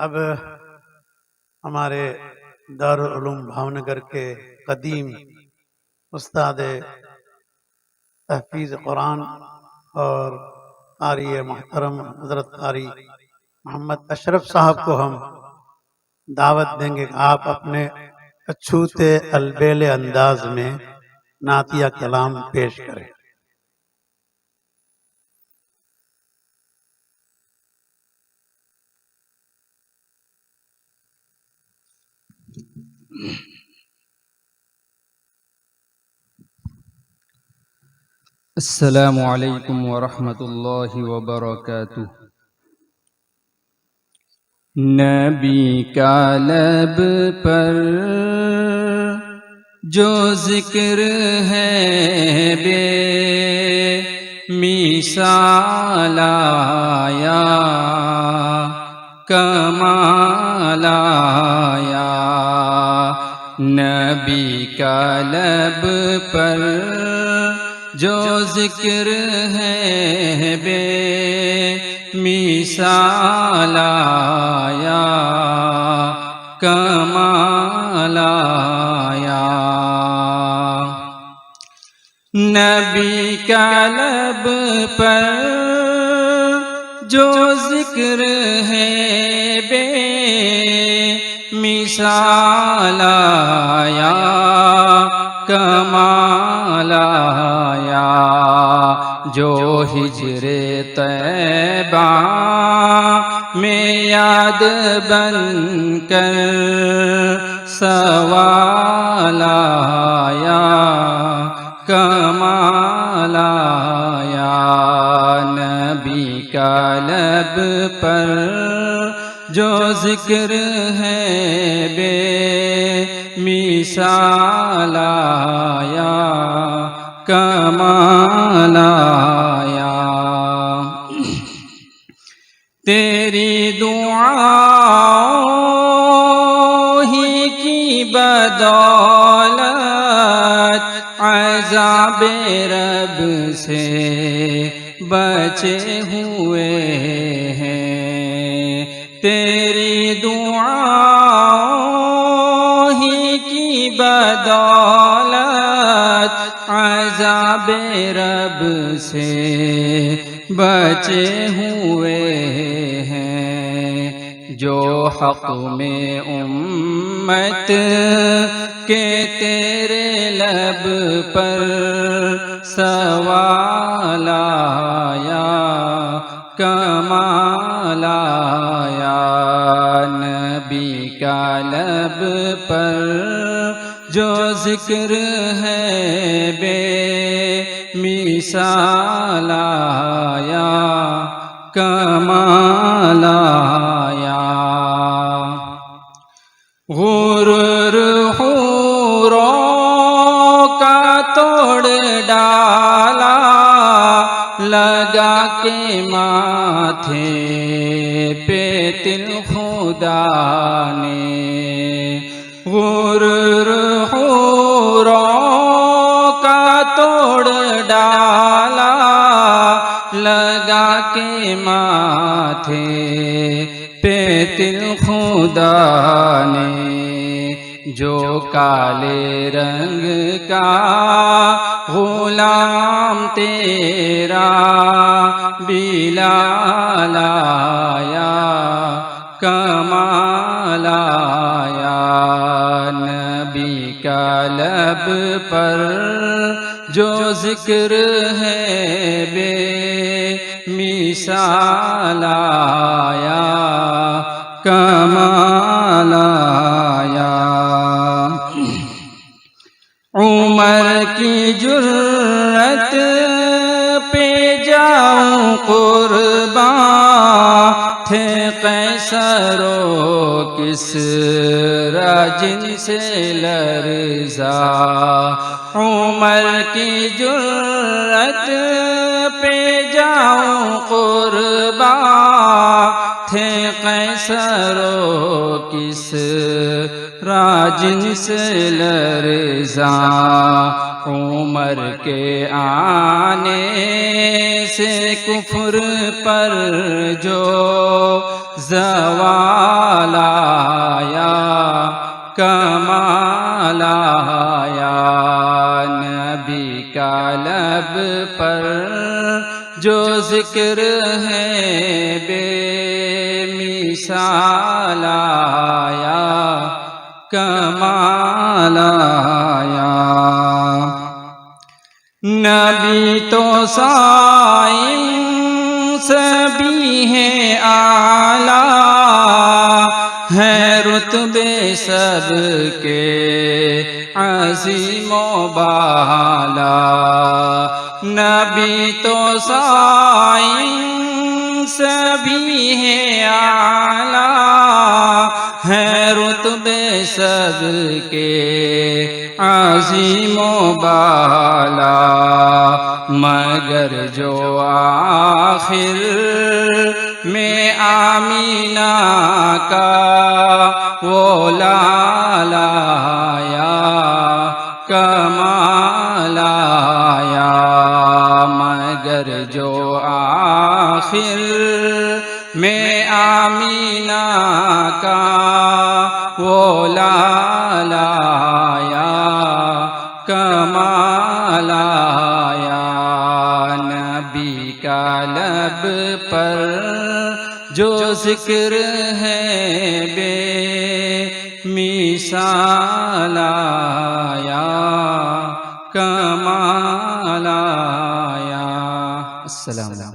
اب ہمارے دارالعلوم بھاونگر کے قدیم استاد تحفیظ قرآن اور قاری محترم حضرت قاری محمد اشرف صاحب کو ہم دعوت دیں گے کہ آپ اپنے اچھوتے البیل انداز میں نعتیہ کلام پیش کریں۔ السلام علیکم ورحمۃ اللہ وبرکاتہ۔ نبی کا لب پر جو ذکر ہے بے مثال آیا، کمال آیا۔ نبی کا لب پر جو ذکر ہے بے مثال آیا، کمال آیا۔ نبی کا لب پر جو ذکر ہے بے مثال آیا، کمال آیا۔ جو ہجر طیبہ میں یاد بن کر سوال آیا، کمال آیا۔ نبی کا لب پر جو ذکر ہے بے مثال آیا، کمال آیا۔ تیری دعاؤں ہی کی بدولت عذاب رب سے بچے ہوئے ہیں۔ تیری دعاؤں ہی کی بدولت عذاب رب سے بچے ہوئے ہیں۔ جو حق میں امت کے تیرے لب پر سوال آیا، کمال آیا۔ نبی کا لب پر جو ذکر ہے بے مثال آیا، کمال آیا۔ غرور حوروں کا توڑ ڈالا، لگا کے ماتھے پہ تل خدا نے۔ غرور حوروں کا توڑ ڈالا، لگا کے ماتھے پہ تل خدا نے۔ جو کالے رنگ کا غلام تیرا بلال آیا، کمال آیا۔ نبی کا لب پر جو ذکر ہے بے مثال آیا، کمال آیا۔ عمر کی جرت پہ جاؤں قرباں، تھے قیصر و کسریٰ جن سے لرزا۔ عمر کی جرت پہ جاؤں قرباں، تھے قیصر و کسریٰ جن سے لرزاں۔ عمر کے آنے سے کفر پر جو زوال آیا کمال آیا نبی کا لب پر جو ذکر ہے بے مثال آیا کمال آیا نبی تو سائنس بھی ہے اعلیٰ ہے رتبے سب کے عظیم و بالا نبی تو سائنس بھی ہے اعلیٰ ہے رتبے سب کے عظیم و بالا مگر جو آخر میں آمینہ کا وہ لالا آیا کمال آیا مگر جو آخر میں آمینہ کا وہ لالا آیا کمال آیا نبی کا لب پر جو ذکر ہے بے مثال آیا کمال آیا السلام علیکم